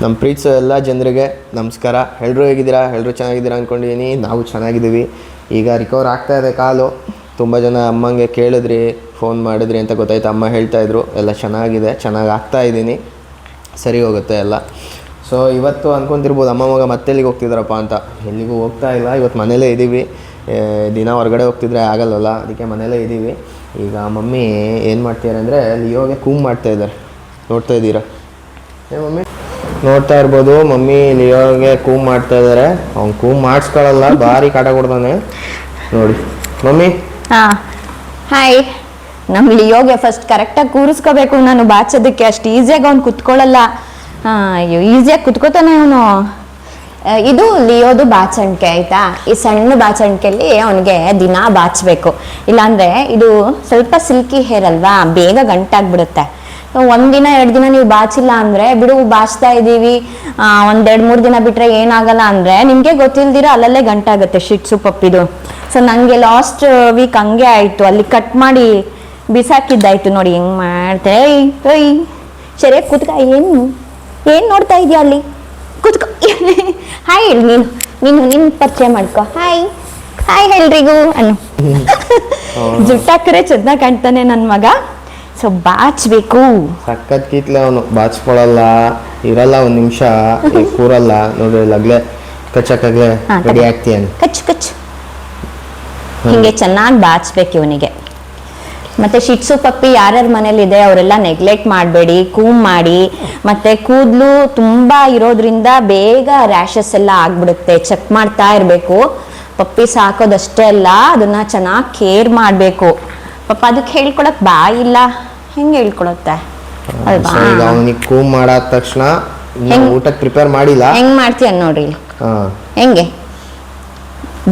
ನಮ್ಮ ಪ್ರೀತಿಸೋ ಎಲ್ಲ ಜನರಿಗೆ ನಮಸ್ಕಾರ. ಎಲ್ಲರೂ ಹೇಗಿದ್ದೀರಾ? ಎಲ್ಲರೂ ಚೆನ್ನಾಗಿದ್ದೀರಾ ಅಂದ್ಕೊಂಡಿದ್ದೀನಿ. ನಾವು ಚೆನ್ನಾಗಿದ್ದೀವಿ. ಈಗ ರಿಕವರ್ ಆಗ್ತಾ ಇದೆ ಕಾಲು. ತುಂಬ ಜನ ಅಮ್ಮಂಗೆ ಕೇಳಿದ್ರಿ, ಫೋನ್ ಮಾಡಿದ್ರಿ ಅಂತ ಗೊತ್ತಾಯ್ತು. ಅಮ್ಮ ಹೇಳ್ತಾಯಿದ್ರು ಎಲ್ಲ ಚೆನ್ನಾಗಿದೆ, ಚೆನ್ನಾಗಿ ಆಗ್ತಾಯಿದ್ದೀನಿ, ಸರಿ ಹೋಗುತ್ತೆ ಎಲ್ಲ. ಸೊ ಇವತ್ತು ಅಂದ್ಕೊತಿರ್ಬೋದು ಅಮ್ಮ ಮಗ ಮತ್ತೆಲ್ಲಿಗೆ ಹೋಗ್ತಿದ್ದಾರಪ್ಪ ಅಂತ. ಎಲ್ಲಿಗೂ ಹೋಗ್ತಾ ಇಲ್ಲ, ಇವತ್ತು ಮನೇಲೇ ಇದ್ದೀವಿ. ದಿನ ಹೊರಗಡೆ ಹೋಗ್ತಿದ್ರೆ ಆಗಲ್ಲಲ್ಲ, ಅದಕ್ಕೆ ಮನೇಲೇ ಇದ್ದೀವಿ. ಈಗ ಮಮ್ಮಿ ಏನು ಮಾಡ್ತಿದ್ದಾರೆ ಅಂದರೆ ಲಿಯೋಗೆ ಕೂಮ್ ಮಾಡ್ತಾಯಿದ್ದಾರೆ, ನೋಡ್ತಾ ಇದ್ದೀರಾ ಮಮ್ಮಿ? ನೋಡ್ತಾ ಇರ್ಬೋದು, ಮಮ್ಮಿ ಲಿಯೋಗೆ ಕೂಮ್ ಮಾಡ್ತಾ ಇದ್ದಾರೆ. ಅವ್ನು ಕೂಮ್ ಮಾಡಿಸ್ಕೊಳ್ಳಲ್ಲ, ಭಾರಿ ಕಾಟ ಕೊಡ್ತಾನೆ ನೋಡಿ ಮಮ್ಮಿ. ಹಾಯ್. ನಮ್ಮ ಲಿಯೋಗೆ ಫಸ್ಟ್ ಕರೆಕ್ಟಾಗಿ ಕೂರಿಸ್ಕೋಬೇಕು ನಾನು ಬಾಚೋದಕ್ಕೆ. ಅಷ್ಟು ಈಸಿಯಾಗಿ ಅವ್ನು ಕುತ್ಕೊಳ್ಳಲ್ಲ. ಈಸಿಯಾಗಿ ಕುತ್ಕೋತಾನೆ ಅವನು. ಇದು ಲಿಯೋದು ಬಾಚಣಿಕೆ ಆಯ್ತಾ. ಈ ಸಣ್ಣ ಬಾಚಣಿಕೆಯಲ್ಲಿ ಅವನಿಗೆ ದಿನ ಬಾಚಬೇಕು, ಇಲ್ಲಾಂದರೆ ಇದು ಸ್ವಲ್ಪ ಸಿಲ್ಕಿ ಹೇರ್ ಅಲ್ವಾ, ಬೇಗ ಗಂಟಾಗ್ಬಿಡುತ್ತೆ. ಒಂದಿನ 2 ದಿನ ನೀವು ಬಾಚಿಲ್ಲ ಅಂದರೆ ಬಿಡು ಬಾಚ್ತಾ ಇದ್ದೀವಿ, 1-2-3 ದಿನ ಬಿಟ್ಟರೆ ಏನಾಗಲ್ಲ ಅಂದರೆ ನಿಮಗೆ ಗೊತ್ತಿಲ್ದಿರ ಅಲ್ಲಲ್ಲೇ ಗಂಟಾಗುತ್ತೆ ಶಿಟ್ಸು ಪಪ್ಪಿದು. ಸೊ ನನಗೆ ಲಾಸ್ಟ್ ವೀಕ್ ಹಂಗೆ ಆಯಿತು, ಅಲ್ಲಿ ಕಟ್ ಮಾಡಿ ಬಿಸಾಕಿದ್ದಾಯ್ತು ನೋಡಿ. ಹೆಂಗೆ ಮಾಡ್ತೆ? ಓಯ್ ಸರಿಯಾಗಿ ಕೂತ್ಕ. ಏನು ನೋಡ್ತಾ ಇದೆಯಾ ಅಲ್ಲಿ? ಕೂತ್ಕೊ. ಹಾಯ್ ಹೇಳಿ ನೀನು ಪರಿಚಯ ಮಾಡ್ಕೊ. ಹಾಯ್ ಎಲ್ರಿಗೂ ಅನ್ನು. ಜುಟ್ಟಾಕರೆ ಚೆನ್ನಾಗಿ ಕಾಣ್ತಾನೆ ನನ್ನ ಮಗ. ಸೊ ಬಾಚ್ಬೇಕು. ಸಖತ್ ಕಿತ್ಲೆ ಅವನು, ಬಾಚ್ಕೊಳ್ಳಲ್ಲ, ಇರಲ್ಲ ಒಂದು ನಿಮಿಷ, ಕೂರಲ್ಲ ನೋಡ್ರಿ. ಲಗ್ಲೆ ಕಚ್ಚಕ್ಕಾಗ್ಲೆ ರೆಡಿ ಆಗ್ತೀಯನ್. ಕಚ್ಚು ಹಿಂಗೆ ಚೆನ್ನಾಗಿ ಬಾಚ್ಬೇಕು ಇವನಿಗೆ. ಮತ್ತೆ ಶಿಟ್ಸು ಪಪ್ಪಿ ಯಾರ್ಯಾರ ಮನೇಲಿದೆ ಅವರೆಲ್ಲ ನೆಗ್ಲೆಕ್ಟ್ ಮಾಡಬೇಡಿ, ಕೂಮ್ ಮಾಡಿ. ಮತ್ತೆ ಕೂದಲು ತುಂಬಾ ಇರೋದ್ರಿಂದ ಬೇಗ ರ್ಯಾಷಸ್ ಎಲ್ಲ ಆಗ್ಬಿಡುತ್ತೆ. ಚೆಕ್ ಮಾಡ್ತಾ ಇರಬೇಕು. ಪಪ್ಪಿ ಸಾಕೋದಷ್ಟೇ ಅಲ್ಲ, ಅದನ್ನ ಚೆನ್ನಾಗಿ ಕೇರ್ ಮಾಡಬೇಕು. ಪಾಪ ಅದಕ್ಕೆ ಹೇಳ್ಕೊಳಕ್ ಬಾಯಿಲ್ಲ, ಹೆಂಗೆ ಹೇಳ್ಕೊಳತ್ತೆ ಅಲ್ವಾ? ಈಗ ಅವನಿಗೆ ಕೂಮ್ ಮಾಡಾದ ತಕ್ಷಣ ಊಟಕ್ಕೆ ಪ್ರಿಪೇರ್ ಮಾಡಿಲ್ಲ. ಹೆಂಗ್ ಮಾಡ್ತೀಯ ನೋಡ್ರಿ, ಹೆಂಗೆ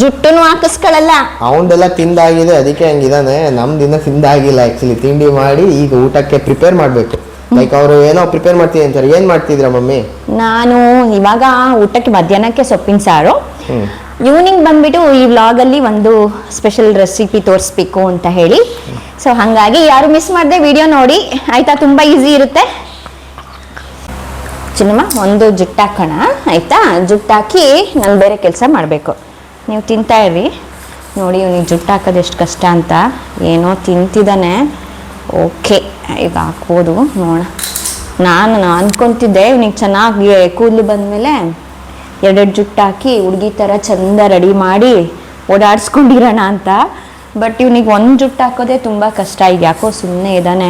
ಜುಟ್ಟುನು ಹಾಕಿಸ್ಕೊಳ್ಳಲ್ಲ. ಅವನದೆಲ್ಲ ತಿಂದಾಗಿದೆ, ಅದಕ್ಕೆ ಹಂಗಿದಾನೆ. ನಮ್ದಿನ್ನ ತಿಂದಾಗಿಲ್ಲ ಆಕ್ಚುಲಿ. ತಿಂಡಿ ಮಾಡಿ ಈಗ ಊಟಕ್ಕೆ ಪ್ರಿಪೇರ್ ಮಾಡಬೇಕು. ಲೈಕ್ ಅವರು ಏನೋ ಪ್ರಿಪೇರ್ ಮಾಡ್ತೀನಿ ಅಂತಾರೆ. ಏನ್ ಮಾಡ್ತಿದ್ರ ಮಮ್ಮಿ? ನಾನು ಇವಾಗ ಊಟಕ್ಕೆ ಮಧ್ಯಾಹ್ನಕ್ಕೆ ಸೊಪ್ಪಿನ ಸಾರು. ಈವ್ನಿಂಗ್ ಬಂದ್ಬಿಟ್ಟು ಈ ವ್ಲಾಗಲ್ಲಿ ಒಂದು ಸ್ಪೆಷಲ್ ರೆಸಿಪಿ ತೋರಿಸ್ಬೇಕು ಅಂತ ಹೇಳಿ. ಸೊ ಹಾಗಾಗಿ ಯಾರು ಮಿಸ್ ಮಾಡದೆ ವಿಡಿಯೋ ನೋಡಿ ಆಯ್ತಾ, ತುಂಬಾ ಈಸಿ ಇರುತ್ತೆ. ಚಿನ್ನಮ್ಮ ಒಂದು ಜುಟ್ಟಾಕೋಣ ಆಯ್ತಾ. ಜುಟ್ಟಾಕಿ ನಾನು ಬೇರೆ ಕೆಲಸ ಮಾಡಬೇಕು. ನೀವು ತಿಂತಾ ಇರ್ರಿ. ನೋಡಿ ಇವನಿಗೆ ಜುಟ್ಟು ಹಾಕೋದು ಎಷ್ಟು ಕಷ್ಟ ಅಂತ. ಏನೋ ತಿಂತಿದ್ದಾನೆ. ಓಕೆ, ಈಗ ಹಾಕೋದು ನೋಡೋಣ. ನಾನು ಅಂದ್ಕೊತಿದ್ದೆ ಇವನಿಗೆ ಚೆನ್ನಾಗಿ ಕೂದಲು ಬಂದಮೇಲೆ 2 ಜುಟ್ಟು ಹಾಕಿ ಹುಡುಗಿ ಥರ ಚಂದ ರೆಡಿ ಮಾಡಿ ಓಡಾಡಿಸ್ಕೊಂಡಿರೋಣ ಅಂತ. ಬಟ್ ಇವನಿಗೆ ಒಂದು ಜುಟ್ಟು ಹಾಕೋದೇ ತುಂಬ ಕಷ್ಟ. ಈಗ ಯಾಕೋ ಸುಮ್ಮನೆ ಇದ್ದಾನೆ.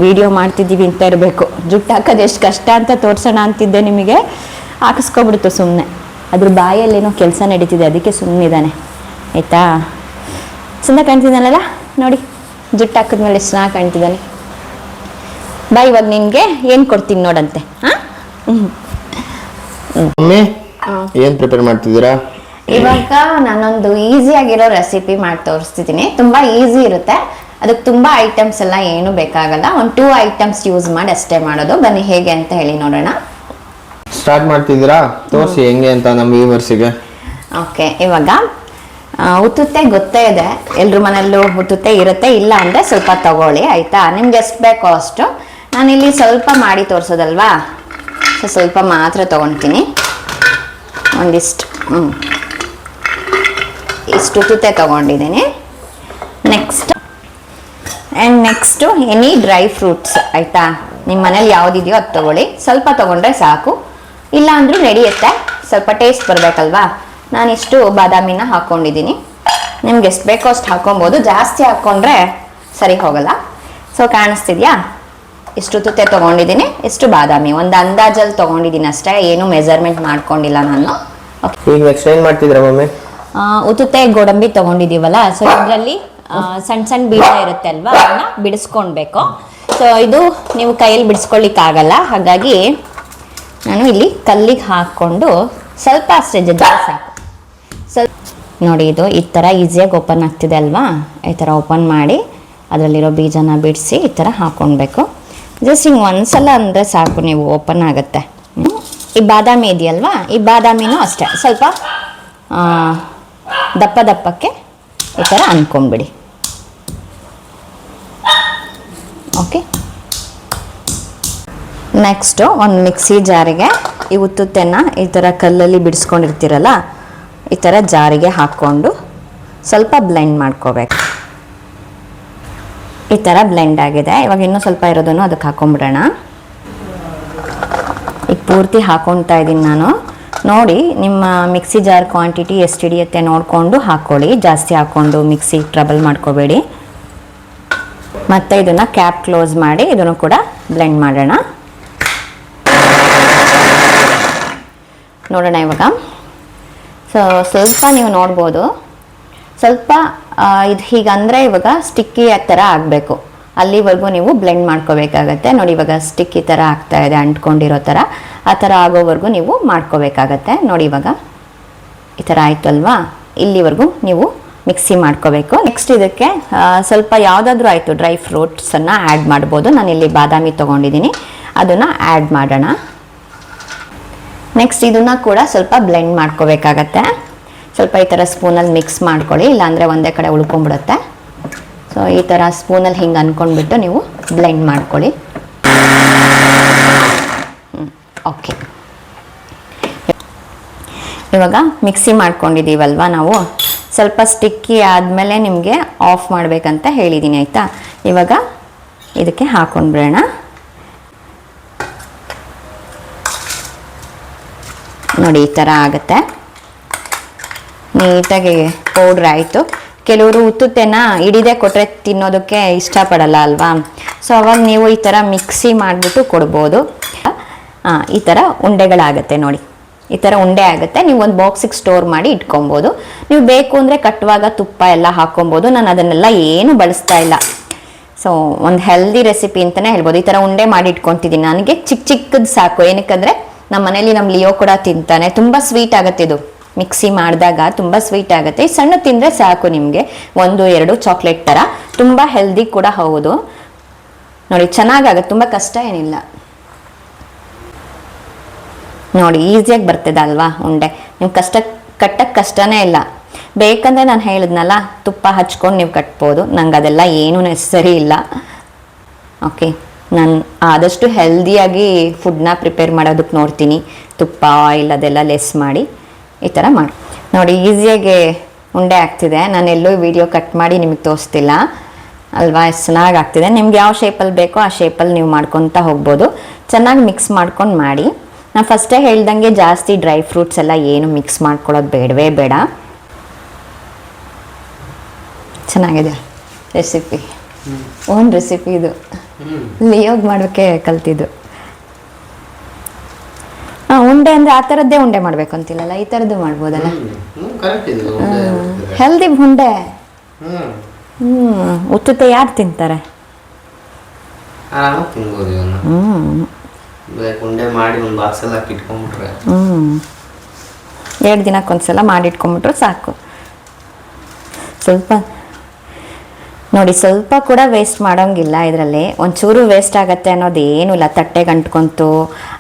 ವಿಡಿಯೋ ಮಾಡ್ತಿದ್ದೀವಿ ಅಂತ ಇರಬೇಕು. ಜುಟ್ಟು ಹಾಕೋದು ಎಷ್ಟು ಕಷ್ಟ ಅಂತ ತೋರಿಸೋಣ ಅಂತಿದ್ದೆ ನಿಮಗೆ. ಹಾಕಿಸ್ಕೊಬಿಡ್ತು ಸುಮ್ಮನೆ. ಅದ್ರ ಬಾಯಲ್ಲೇನೋ ಕೆಲಸ ನಡೀತಿದೆ, ಅದಕ್ಕೆ ಸುಮ್ಮನಿದ್ದಾನೆ ಆಯಿತಾ. ಚಂದ ಕಾಣ್ತಿದ್ದಾನಲ್ಲ ನೋಡಿ, ಜುಟ್ಟು ಹಾಕಿದ್ಮೇಲೆ ಎಷ್ಟು ಚೆನ್ನಾಗಿ ಕಾಣ್ತಿದ್ದಾನೆ. ಬಾ ಇವಾಗ ನಿನಗೆ ಏನು ಕೊಡ್ತೀನಿ ನೋಡಂತೆ. ಏನು ಪ್ರಿಪೇರ್ ಮಾಡ್ತಿದ್ದೀರಾ? ಇವಾಗ ನಾನೊಂದು ಈಸಿಯಾಗಿರೋ ರೆಸಿಪಿ ಮಾಡಿ ತೋರಿಸ್ತಿದ್ದೀನಿ. ತುಂಬ ಈಸಿ ಇರುತ್ತೆ. ಅದಕ್ಕೆ ತುಂಬ ಐಟಮ್ಸ್ ಎಲ್ಲ ಏನು ಬೇಕಾಗಲ್ಲ. ಒಂದು 2 ಐಟಮ್ಸ್ ಯೂಸ್ ಮಾಡಿ ಅಷ್ಟೇ ಮಾಡೋದು. ಬನ್ನಿ ಹೇಗೆ ಅಂತ ಹೇಳಿ ನೋಡೋಣ. ಸ್ಟಾರ್ಟ್ ಮಾಡ್ತಿದ್ದೀರಾ? ತೋರಿಸಿ ಹೆಂಗೆ ಅಂತ ನಮ್ಮ ವ್ಯೂವರ್ಸಿಗೆ. ಓಕೆ, ಇವಾಗ ಉತ್ತುತ್ತೆ ಗೊತ್ತೇ ಇದೆ, ಎಲ್ರ ಮನೆಯಲ್ಲೂ ಉತ್ತುತ್ತೆ ಇರುತ್ತೆ. ಇಲ್ಲ ಅಂದರೆ ಸ್ವಲ್ಪ ತಗೊಳ್ಳಿ ಆಯಿತಾ. ನಿಮ್ಗೆ ಎಷ್ಟು ಬೇಕೋ ಅಷ್ಟು. ನಾನಿಲ್ಲಿ ಸ್ವಲ್ಪ ಮಾಡಿ ತೋರಿಸೋದಲ್ವಾ, ಸೊ ಸ್ವಲ್ಪ ಮಾತ್ರ ತೊಗೊಳ್ತೀನಿ. ಒಂದಿಷ್ಟು ಇಷ್ಟು ಉತ್ತುತ್ತೆ ತೊಗೊಂಡಿದ್ದೀನಿ. ನೆಕ್ಸ್ಟು ಎನಿ ಡ್ರೈ ಫ್ರೂಟ್ಸ್ ಆಯಿತಾ. ನಿಮ್ಮ ಮನೇಲಿ ಯಾವುದಿದೆಯೋ ಅದು ತೊಗೊಳ್ಳಿ. ಸ್ವಲ್ಪ ತೊಗೊಂಡ್ರೆ ಸಾಕು, ಇಲ್ಲ ಅಂದರೂ ನಡೆಯುತ್ತೆ. ಸ್ವಲ್ಪ ಟೇಸ್ಟ್ ಬರಬೇಕಲ್ವಾ. ನಾನಿಷ್ಟು ಬಾದಾಮಿನ ಹಾಕ್ಕೊಂಡಿದ್ದೀನಿ. ನಿಮ್ಗೆ ಎಷ್ಟು ಬೇಕೋ ಅಷ್ಟು ಹಾಕ್ಕೊಬೋದು. ಜಾಸ್ತಿ ಹಾಕ್ಕೊಂಡ್ರೆ ಸರಿ ಹೋಗಲ್ಲ. ಸೊ ಕಾಣಿಸ್ತಿದ್ಯಾ? ಇಷ್ಟು ತುತ್ತೆ ತೊಗೊಂಡಿದ್ದೀನಿ, ಇಷ್ಟು ಬಾದಾಮಿ. ಒಂದು ಅಂದಾಜಲ್ಲಿ ತೊಗೊಂಡಿದ್ದೀನಿ ಅಷ್ಟೇ, ಏನು ಮೆಜರ್ಮೆಂಟ್ ಮಾಡ್ಕೊಂಡಿಲ್ಲ ನಾನು. ಈಗ ನೆಕ್ಸ್ಟ್ ಏನು ಮಾಡ್ತಿದ್ದೀರಾ ಮಮ್ಮಿ? ಉತ್ತುತ್ತೆ ಗೋಡಂಬಿ ತೊಗೊಂಡಿದ್ದೀವಲ್ಲ, ಸೊ ಇದರಲ್ಲಿ ಸಣ್ಣ ಸಣ್ಣ ಬೀಜ ಇರುತ್ತೆ ಅಲ್ವಾ, ಅದನ್ನ ಬಿಡಿಸ್ಕೊಳ್ಬೇಕು. ಸೊ ಇದು ನೀವು ಕೈಯಲ್ಲಿ ಬಿಡಿಸ್ಕೊಳ್ಳಿಕ್ಕಾಗಲ್ಲ, ಹಾಗಾಗಿ ನಾನು ಇಲ್ಲಿ ಕಲ್ಲಿಗೆ ಹಾಕ್ಕೊಂಡು ಸ್ವಲ್ಪ ಅಷ್ಟೇ ಜಜ್ಜಿ ಸಾಕು. ಸ್ವಲ್ಪ ನೋಡಿ, ಇದು ಈ ಥರ ಈಸಿಯಾಗಿ ಓಪನ್ ಆಗ್ತಿದೆ ಅಲ್ವಾ. ಈ ಥರ ಓಪನ್ ಮಾಡಿ ಅದರಲ್ಲಿರೋ ಬೀಜನ ಬಿಡಿಸಿ ಈ ಥರ ಹಾಕ್ಕೊಳ್ಬೇಕು. ಜಸ್ಟ್ ಹಿಂಗೆ ಒಂದ್ಸಲ ಅಂದರೆ ಸಾಕು, ನೀವು ಓಪನ್ ಆಗುತ್ತೆ. ಈ ಬಾದಾಮಿ ಇದೆಯಲ್ವಾ, ಈ ಬಾದಾಮಿನೂ ಅಷ್ಟೇ ಸ್ವಲ್ಪ ದಪ್ಪಕ್ಕೆ ಈ ಥರ ಅಂದ್ಕೊಂಬಿಡಿ. ಓಕೆ, ನೆಕ್ಸ್ಟು ಒಂದು ಮಿಕ್ಸಿ ಜಾರಿಗೆ ಈ ಉತ್ತುತ್ತೆನ ಈ ಥರ ಕಲ್ಲಲ್ಲಿ ಬಿಡಿಸ್ಕೊಂಡಿರ್ತೀರಲ್ಲ ಈ ಥರ ಜಾರಿಗೆ ಹಾಕ್ಕೊಂಡು ಸ್ವಲ್ಪ ಬ್ಲೆಂಡ್ ಮಾಡ್ಕೋಬೇಕು. ಈ ಥರ ಬ್ಲೆಂಡ್ ಆಗಿದೆ. ಇವಾಗ ಇನ್ನೂ ಸ್ವಲ್ಪ ಇರೋದನ್ನು ಅದಕ್ಕೆ ಹಾಕೊಂಡ್ಬಿಡೋಣ. ಈಗ ಪೂರ್ತಿ ಹಾಕೊತಾ ಇದ್ದೀನಿ ನಾನು. ನೋಡಿ ನಿಮ್ಮ ಮಿಕ್ಸಿ ಜಾರ್ ಕ್ವಾಂಟಿಟಿ ಎಷ್ಟು ಹಿಡಿಯುತ್ತೆ ನೋಡಿಕೊಂಡು ಹಾಕ್ಕೊಳ್ಳಿ. ಜಾಸ್ತಿ ಹಾಕ್ಕೊಂಡು ಮಿಕ್ಸಿ ಟ್ರಬಲ್ ಮಾಡ್ಕೋಬೇಡಿ. ಮತ್ತು ಇದನ್ನು ಕ್ಯಾಪ್ ಕ್ಲೋಸ್ ಮಾಡಿ ಇದನ್ನು ಕೂಡ ಬ್ಲೆಂಡ್ ಮಾಡೋಣ. ನೋಡೋಣ ಇವಾಗ. ಸ್ವಲ್ಪ ನೀವು ನೋಡ್ಬೋದು, ಸ್ವಲ್ಪ ಇದು ಹೀಗಂದರೆ ಇವಾಗ ಸ್ಟಿಕ್ಕಿ ಥರ ಆಗಬೇಕು. ಅಲ್ಲಿವರೆಗೂ ನೀವು ಬ್ಲೆಂಡ್ ಮಾಡ್ಕೋಬೇಕಾಗತ್ತೆ. ನೋಡಿ ಇವಾಗ ಸ್ಟಿಕ್ಕಿ ಥರ ಆಗ್ತಾ ಇದೆ, ಅಂಟ್ಕೊಂಡಿರೋ ಥರ. ಆ ಥರ ಆಗೋವರೆಗೂ ನೀವು ಮಾಡ್ಕೋಬೇಕಾಗತ್ತೆ. ನೋಡಿ ಇವಾಗ ಈ ಥರ ಆಯಿತು ಅಲ್ವಾ? ಇಲ್ಲಿವರೆಗೂ ನೀವು ಮಿಕ್ಸಿ ಮಾಡ್ಕೋಬೇಕು. ನೆಕ್ಸ್ಟ್ ಇದಕ್ಕೆ ಸ್ವಲ್ಪ ಯಾವುದಾದ್ರೂ ಆಯಿತು ಡ್ರೈ ಫ್ರೂಟ್ಸನ್ನು ಆ್ಯಡ್ ಮಾಡ್ಬೋದು. ನಾನಿಲ್ಲಿ ಬಾದಾಮಿ ತೊಗೊಂಡಿದ್ದೀನಿ, ಅದನ್ನು ಆ್ಯಡ್ ಮಾಡೋಣ. ನೆಕ್ಸ್ಟ್ ಇದನ್ನು ಕೂಡ ಸ್ವಲ್ಪ ಬ್ಲೆಂಡ್ ಮಾಡ್ಕೋಬೇಕಾಗತ್ತೆ. ಸ್ವಲ್ಪ ಈ ಥರ ಸ್ಪೂನಲ್ಲಿ ಮಿಕ್ಸ್ ಮಾಡ್ಕೊಳ್ಳಿ, ಇಲ್ಲಾಂದರೆ ಒಂದೇ ಕಡೆ ಉಳ್ಕೊಂಡ್ಬಿಡುತ್ತೆ. ಸೊ ಈ ಥರ ಸ್ಪೂನಲ್ಲಿ ಹಿಂಗೆ ಅಂದ್ಕೊಂಡ್ಬಿಟ್ಟು ನೀವು ಬ್ಲೆಂಡ್ ಮಾಡ್ಕೊಳ್ಳಿ. ಓಕೆ, ಇವಾಗ ಮಿಕ್ಸಿ ಮಾಡ್ಕೊಂಡಿದ್ದೀವಲ್ವ ನಾವು, ಸ್ವಲ್ಪ ಸ್ಟಿಕ್ಕಿ ಆದಮೇಲೆ ನಿಮಗೆ ಆಫ್ ಮಾಡಬೇಕಂತ ಹೇಳಿದ್ದೀನಿ ಆಯಿತಾ. ಇವಾಗ ಇದಕ್ಕೆ ಹಾಕೊಂಡ್ಬಿಡೋಣ. ನೋಡಿ ಈ ಥರ ಆಗುತ್ತೆ. ನೀಟಾಗಿ ಪೌಡ್ರ್ ಆಯಿತು. ಕೆಲವರು ಉತ್ತುತ್ತೆನ ಹಿಡಿದೇ ಕೊಟ್ಟರೆ ತಿನ್ನೋದಕ್ಕೆ ಇಷ್ಟಪಡಲ್ಲ ಅಲ್ವಾ? ಸೊ ಅವಾಗ ನೀವು ಈ ಥರ ಮಿಕ್ಸಿ ಮಾಡಿಬಿಟ್ಟು ಕೊಡ್ಬೋದು. ಈ ಥರ ಉಂಡೆಗಳಾಗುತ್ತೆ ನೋಡಿ, ಈ ಥರ ಉಂಡೆ ಆಗುತ್ತೆ. ನೀವು ಒಂದು ಬಾಕ್ಸಿಗೆ ಸ್ಟೋರ್ ಮಾಡಿ ಇಟ್ಕೊಬೋದು. ನೀವು ಬೇಕು ಅಂದರೆ ಕಟ್ಟುವಾಗ ತುಪ್ಪ ಎಲ್ಲ ಹಾಕ್ಕೊಬೋದು. ನಾನು ಅದನ್ನೆಲ್ಲ ಏನು ಬಳಸ್ತಾ ಇಲ್ಲ. ಸೊ ಒಂದು ಹೆಲ್ದಿ ರೆಸಿಪಿ ಅಂತಲೇ ಹೇಳ್ಬೋದು. ಈ ಥರ ಉಂಡೆ ಮಾಡಿ ಇಟ್ಕೊತಿದ್ದೀನಿ. ನನಗೆ ಚಿಕ್ಕ ಚಿಕ್ಕದು ಸಾಕು. ಏನಕ್ಕಂದರೆ ನಮ್ಮ ಮನೇಲಿ ನಮ್ಮ ಲಿಯೋ ಕೂಡ ತಿಂತಾನೆ. ತುಂಬ ಸ್ವೀಟ್ ಆಗುತ್ತೆ ಇದು. ಮಿಕ್ಸಿ ಮಾಡಿದಾಗ ತುಂಬ ಸ್ವೀಟ್ ಆಗುತ್ತೆ. ಈ ಸಣ್ಣ ತಿಂದರೆ ಸಾಕು ನಿಮಗೆ, 1-2 ಚಾಕ್ಲೇಟ್ ಥರ. ತುಂಬ ಹೆಲ್ದಿ ಕೂಡ ಹೌದು. ನೋಡಿ ಚೆನ್ನಾಗಾಗುತ್ತೆ, ತುಂಬ ಕಷ್ಟ ಏನಿಲ್ಲ. ನೋಡಿ ಈಸಿಯಾಗಿ ಬರ್ತದೆ ಅಲ್ವಾ ಉಂಡೆ. ನೀವು ಕಟ್ಟಕ್ಕೆ ಕಷ್ಟನೇ ಇಲ್ಲ. ಬೇಕಂದರೆ ನಾನು ಹೇಳಿದ್ನಲ್ಲ, ತುಪ್ಪ ಹಚ್ಕೊಂಡು ನೀವು ಕಟ್ಬೋದು. ನಂಗೆ ಅದೆಲ್ಲ ಏನೂ ನೆಸಸರಿ ಇಲ್ಲ. ಓಕೆ, ನಾನು ಆದಷ್ಟು ಹೆಲ್ದಿಯಾಗಿ ಫುಡ್ನ ಪ್ರಿಪೇರ್ ಮಾಡೋದಕ್ಕೆ ನೋಡ್ತೀನಿ. ತುಪ್ಪ ಆಯಿಲ್ ಅದೆಲ್ಲ ಲೆಸ್ ಮಾಡಿ ಈ ಥರ ಮಾಡಿ. ನೋಡಿ ಈಸಿಯಾಗಿ ಉಂಡೆ ಆಗ್ತಿದೆ. ನಾನು ಎಲ್ಲೂ ವಿಡಿಯೋ ಕಟ್ ಮಾಡಿ ನಿಮಗೆ ತೋರಿಸ್ತಿಲ್ಲ ಅಲ್ವಾ? ಎಷ್ಟು ಚೆನ್ನಾಗಿ ಆಗ್ತಿದೆ. ನಿಮ್ಗೆ ಯಾವ ಶೇಪಲ್ಲಿ ಬೇಕೋ ಆ ಶೇಪಲ್ಲಿ ನೀವು ಮಾಡ್ಕೊತಾ ಹೋಗ್ಬೋದು. ಚೆನ್ನಾಗಿ ಮಿಕ್ಸ್ ಮಾಡ್ಕೊಂಡು ಮಾಡಿ. ನಾನು ಫಸ್ಟೇ ಹೇಳ್ದಂಗೆ ಜಾಸ್ತಿ ಡ್ರೈ ಫ್ರೂಟ್ಸ್ ಎಲ್ಲ ಏನು ಮಿಕ್ಸ್ ಮಾಡ್ಕೊಳ್ಳೋದು ಬೇಡವೇ ಬೇಡ. ಚೆನ್ನಾಗಿದೆ ರೆಸಿಪಿ. ಓನ್ ರೆಸಿಪಿ ಇದು. ಲಿಯೋಗ್ ಮಾಡೋಕ್ಕೆ ಕಲ್ತಿದ್ದು. ಉಂಡೆ ಅಂದರೆ ಆ ಥರದ್ದೇ ಉಂಡೆ ಮಾಡಬೇಕು ಅಂತಿಲ್ಲಲ್ಲ, ಈ ಥರದ್ದು ಮಾಡ್ಬೋದಲ್ಲ. ಹೆಲ್ದಿ ಉಂಡೆ. ಉತ್ತುತ್ತೆ ಯಾರು ತಿಂತಾರೆ? ಉಂಡೆ ಮಾಡಿ ಒಂದು ಬಾಕ್ಸಲ್ಲಿ ಹಾಕಿ ಇಟ್ಕೊಂಡ್ಬಿಟ್ರೆ 2 ದಿನಕ್ಕೊಂದ್ಸಲ ಮಾಡಿಟ್ಕೊಂಡ್ಬಿಟ್ರೆ ಸಾಕು. ಸ್ವಲ್ಪ ನೋಡಿ, ಸ್ವಲ್ಪ ಕೂಡ ವೇಸ್ಟ್ ಮಾಡೋಂಗಿಲ್ಲ ಇದರಲ್ಲಿ. ಒಂಚೂರು ವೇಸ್ಟ್ ಆಗುತ್ತೆ ಅನ್ನೋದು ಏನೂ ಇಲ್ಲ. ತಟ್ಟೆಗೆ ಅಂಟ್ಕೊಂತು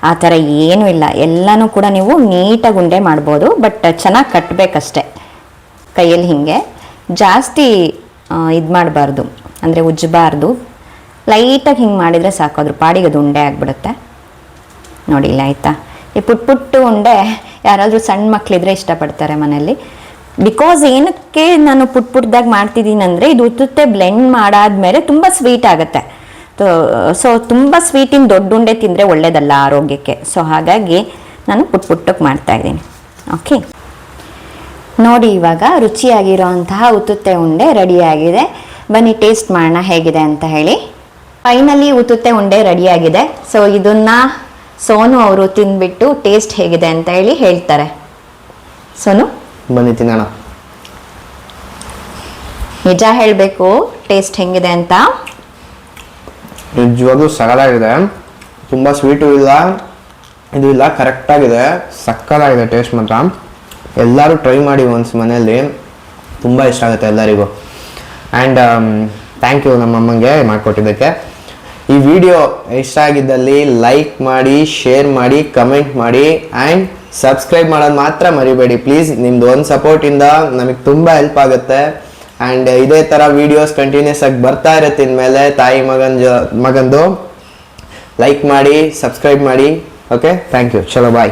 ಆ ಥರ ಏನೂ ಇಲ್ಲ. ಎಲ್ಲನೂ ಕೂಡ ನೀವು ನೀಟಾಗಿ ಉಂಡೆ ಮಾಡ್ಬೋದು. ಬಟ್ ಚೆನ್ನಾಗಿ ಕಟ್ಟಬೇಕಷ್ಟೆ ಕೈಯಲ್ಲಿ. ಹೀಗೆ ಜಾಸ್ತಿ ಇದು ಮಾಡಬಾರ್ದು, ಅಂದರೆ ಉಜ್ಜಬಾರ್ದು. ಲೈಟಾಗಿ ಹಿಂಗೆ ಮಾಡಿದರೆ ಸಾಕು, ಅದ್ರ ಪಾಡಿಗೆ ಅದು ಉಂಡೆ ಆಗಿಬಿಡುತ್ತೆ. ನೋಡಿ ಇಲ್ಲ ಆಯಿತಾ? ಈ ಪುಟ್ಟು ಉಂಡೆ ಯಾರಾದರೂ ಸಣ್ಣ ಮಕ್ಕಳಿದ್ರೆ ಇಷ್ಟಪಡ್ತಾರೆ ಮನೆಯಲ್ಲಿ. ಬಿಕಾಸ್ ಏನಕ್ಕೆ ನಾನು ಪುಟ್ಟದಾಗ ಮಾಡ್ತಿದ್ದೀನಿ ಅಂದರೆ, ಇದು ಉತ್ತುತ್ತೆ ಬ್ಲೆಂಡ್ ಮಾಡಾದ್ಮೇಲೆ ತುಂಬ ಸ್ವೀಟ್ ಆಗುತ್ತೆ. ಸೊ ತುಂಬ ಸ್ವೀಟಿನ ದೊಡ್ಡ ಉಂಡೆ ತಿಂದರೆ ಒಳ್ಳೇದಲ್ಲ ಆರೋಗ್ಯಕ್ಕೆ. ಸೊ ಹಾಗಾಗಿ ನಾನು ಪುಟ್ಟಕ್ಕೆ ಮಾಡ್ತಾಯಿದ್ದೀನಿ. ಓಕೆ, ನೋಡಿ ಇವಾಗ ರುಚಿಯಾಗಿರೋಂತಹ ಉತ್ತುತ್ತೆ ಉಂಡೆ ರೆಡಿಯಾಗಿದೆ. ಬನ್ನಿ ಟೇಸ್ಟ್ ಮಾಡೋಣ ಹೇಗಿದೆ ಅಂತ ಹೇಳಿ. ಫೈನಲಿ ಉತ್ತುತ್ತೆ ಉಂಡೆ ರೆಡಿಯಾಗಿದೆ. ಸೊ ಇದನ್ನು ಸೋನು ಅವರು ತಿಂದ್ಬಿಟ್ಟು ಟೇಸ್ಟ್ ಹೇಗಿದೆ ಅಂತ ಹೇಳಿ ಹೇಳ್ತಾರೆ. ಸೋನು, ಬನ್ನಿ ತಿನ್ನೋಣ. ನಿಜ ಹೇಳಬೇಕು, ಟೇಸ್ಟ್ ಹೆಂಗಿದೆ ಅಂತ. ನಿಜವಾಗ್ಲೂ ಸಗಲಾಗಿದೆ. ತುಂಬ ಸ್ವೀಟು ಇಲ್ಲ, ಇದು ಇಲ್ಲ, ಕರೆಕ್ಟಾಗಿದೆ. ಸಕ್ಕಲಾಗಿದೆ ಟೇಸ್ಟ್ ಮಾತ್ರ. ಎಲ್ಲರೂ ಟ್ರೈ ಮಾಡಿ ಒನ್ಸ್ ಮನೆಯಲ್ಲಿ. ತುಂಬ ಇಷ್ಟ ಆಗುತ್ತೆ ಎಲ್ಲರಿಗೂ. ಆ್ಯಂಡ್ ಥ್ಯಾಂಕ್ ಯು ನಮ್ಮ ಅಮ್ಮಂಗೆ ಮಾಡಿಕೊಟ್ಟಿದ್ದಕ್ಕೆ. ಈ ವಿಡಿಯೋ ಇಷ್ಟ ಆಗಿದ್ದಲ್ಲಿ ಲೈಕ್ ಮಾಡಿ, ಶೇರ್ ಮಾಡಿ, ಕಮೆಂಟ್ ಮಾಡಿ ಆ್ಯಂಡ್ ಸಬ್ಸ್ಕ್ರೈಬ್ ಮಾಡೋದು ಮಾತ್ರ ಮರಿಬೇಡಿ ಪ್ಲೀಸ್. ನಿಮ್ದು ಒಂದು ಸಪೋರ್ಟಿಂದ ನಮಗೆ ತುಂಬ ಹೆಲ್ಪ್ ಆಗುತ್ತೆ. ಆ್ಯಂಡ್ ಇದೇ ಥರ ವೀಡಿಯೋಸ್ ಕಂಟಿನ್ಯೂಸ್ ಆಗಿ ಬರ್ತಾ ಇರುತ್ತೆ ಇನ್ಮೇಲೆ. ತಾಯಿ ಮಗಂದು ಲೈಕ್ ಮಾಡಿ, ಸಬ್ಸ್ಕ್ರೈಬ್ ಮಾಡಿ ಓಕೆ ಥ್ಯಾಂಕ್ ಯು ಚಲೋ ಬಾಯ್